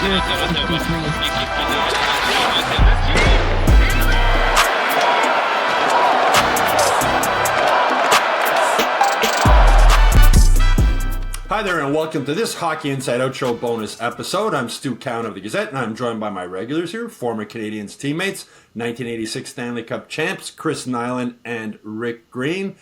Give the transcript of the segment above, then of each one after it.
Hi there and welcome to this Hockey Inside Out Show bonus episode. I'm Stu Cowan of the Gazette and I'm joined by my regulars here, former Canadiens teammates, 1986 Stanley Cup champs, Chris Nilan and Rick Green.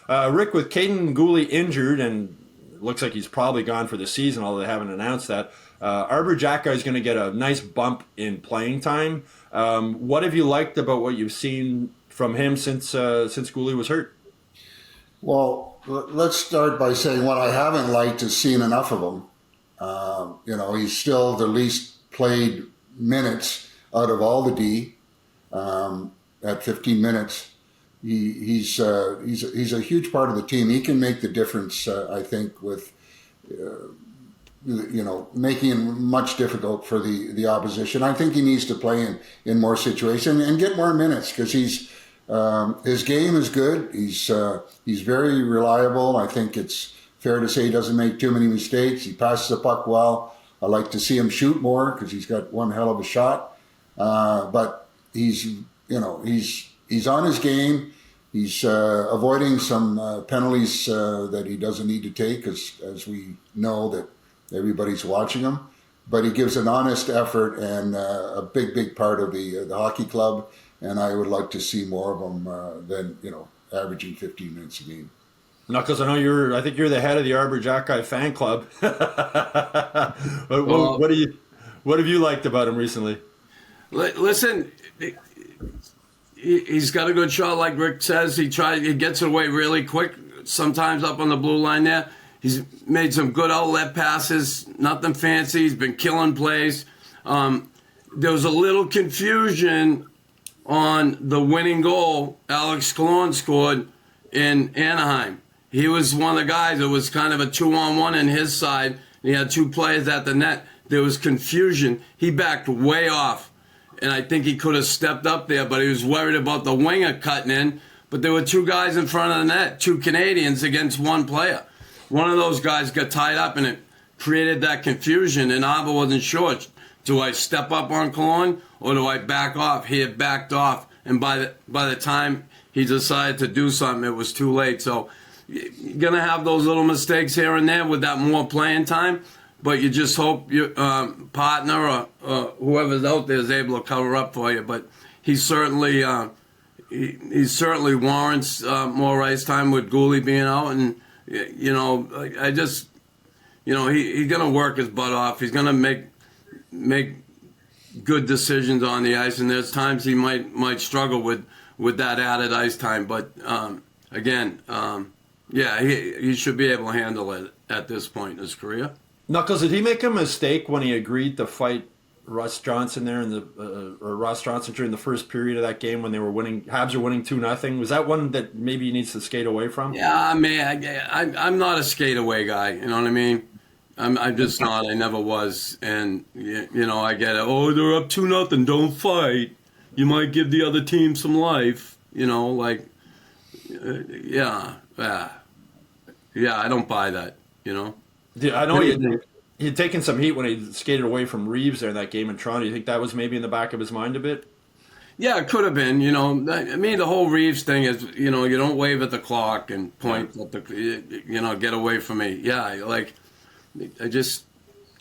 Rick, with Kaiden Guhle injured and looks like he's probably gone for the season, although they haven't announced that, Arber Xhekaj is going to get a nice bump in playing time. What have you liked about what you've seen from him since Guhle was hurt? Well, let's start by saying what I haven't liked is seeing enough of him. He's still the least played minutes out of all the D at 15 minutes. He's a huge part of the team. He can make the difference, I think, with making it much difficult for the opposition. I think he needs to play in more situations and get more minutes because his game is good. He's very reliable. I think it's fair to say he doesn't make too many mistakes. He passes the puck well. I like to see him shoot more because he's got one hell of a shot. But he's on his game. He's avoiding some penalties that he doesn't need to take, as we know that everybody's watching him. But he gives an honest effort and a big part of the hockey club. And I would like to see more of him than averaging 15 minutes a game. Knuckles, I think you're the head of the Arber Xhekaj fan club. What have you liked about him recently? Listen, he's got a good shot, like Rick says. He gets it away really quick, sometimes up on the blue line there. He's made some good outlet passes, nothing fancy. He's been killing plays. There was a little confusion on the winning goal Alex Killorn scored in Anaheim. He was one of the guys. It was kind of a 2-on-1 in his side. He had two players at the net. There was confusion. He backed way off, and I think he could have stepped up there, but he was worried about the winger cutting in. But there were two guys in front of the net, two Canadians against one player. One of those guys got tied up, and it created that confusion, and Arber wasn't sure. Do I step up on Killorn or do I back off? He had backed off, and by the time he decided to do something, it was too late. So you're going to have those little mistakes here and there with that more playing time, but you just hope your partner or whoever's out there is able to cover up for you. But he certainly warrants more ice time with Guhle being out, and he's going to work his butt off. He's going to make good decisions on the ice, and there's times he might struggle with that added ice time. But he should be able to handle it at this point in his career. Knuckles, did he make a mistake when he agreed to fight Ross Johnson there Ross Johnson during the first period of that game when they were winning? Habs are winning 2-0. Was that one that maybe he needs to skate away from? Yeah, man, I'm not a skate away guy. You know what I mean? I'm just not. I never was. And, I get it. Oh, they're up 2-0. Don't fight. You might give the other team some life. I don't buy that, Yeah, I know he'd taken some heat when he skated away from Reeves there in that game in Toronto. You think that was maybe in the back of his mind a bit? Yeah, it could have been. I mean, the whole Reeves thing is, you don't wave at the clock and point at the, get away from me. Yeah,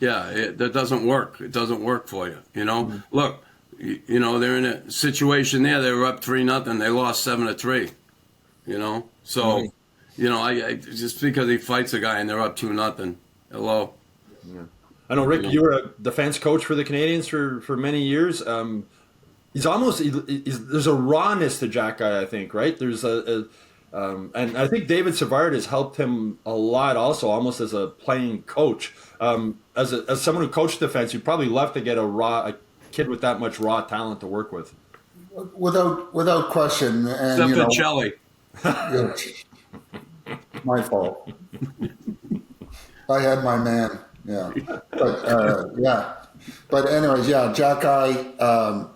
that doesn't work. It doesn't work for you, Mm-hmm. Look, they're in a situation there. They were up 3-0. They lost 7-3, So, mm-hmm. I just because he fights a guy and they're up 2-0. Hello. Yeah. I know, Rick, you were a defense coach for the Canadiens for many years. He's there's a rawness to Xhekaj, I think, right? There's and I think David Savard has helped him a lot also, almost as a playing coach. As someone who coached defense, you'd probably love to get a kid with that much raw talent to work with. Without question. And, except for Chelly. My fault. I had my man. Yeah. But anyways, Xhekaj,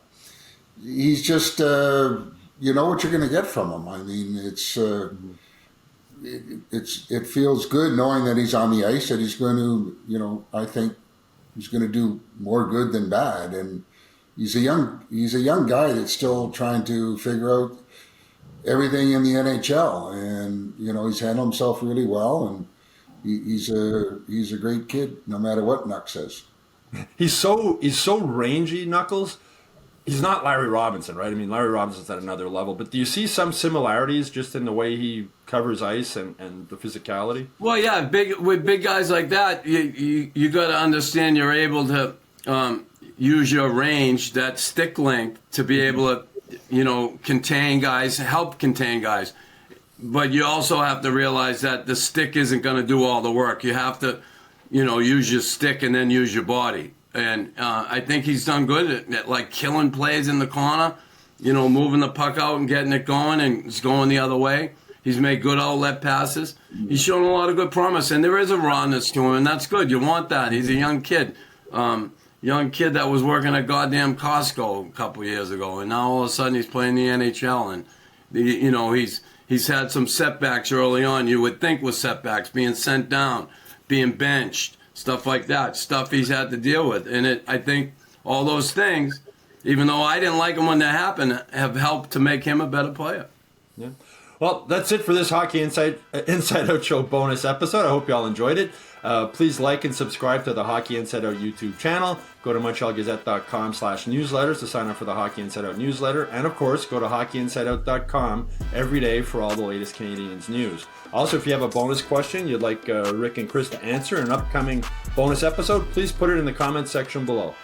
he's just you know what you're going to get from him. I mean, it feels good knowing that he's on the ice, that he's going to, I think, he's going to do more good than bad. And he's a young guy that's still trying to figure out everything in the NHL. And he's handled himself really well, and he's a great kid, no matter what Nuck says. He's so rangy, Knuckles. He's not Larry Robinson, right? I mean, Larry Robinson's at another level. But do you see some similarities just in the way he covers ice and the physicality? Well, yeah, with big guys like that, you got to understand you're able to use your range, that stick length, to be able to, contain guys, help contain guys. But you also have to realize that the stick isn't going to do all the work. You have to, use your stick and then use your body. And I think he's done good at like killing plays in the corner, moving the puck out and getting it going, and it's going the other way. He's made good outlet passes. He's shown a lot of good promise, and there is a rawness to him, and that's good. You want that. He's a young kid. Young kid that was working at goddamn Costco a couple years ago, and now all of a sudden he's playing the NHL, and he's had some setbacks early on. You would think was setbacks, being sent down, being benched, stuff like that, stuff he's had to deal with. And I think all those things, even though I didn't like them when that happened, have helped to make him a better player. Yeah. Well, that's it for this Hockey Inside Out Show bonus episode. I hope you all enjoyed it. Please like and subscribe to the Hockey Inside Out YouTube channel. Go to MontrealGazette.com/newsletters to sign up for the Hockey Inside Out newsletter. And, of course, go to HockeyInsideOut.com every day for all the latest Canadiens news. Also, if you have a bonus question you'd like Rick and Chris to answer in an upcoming bonus episode, please put it in the comments section below.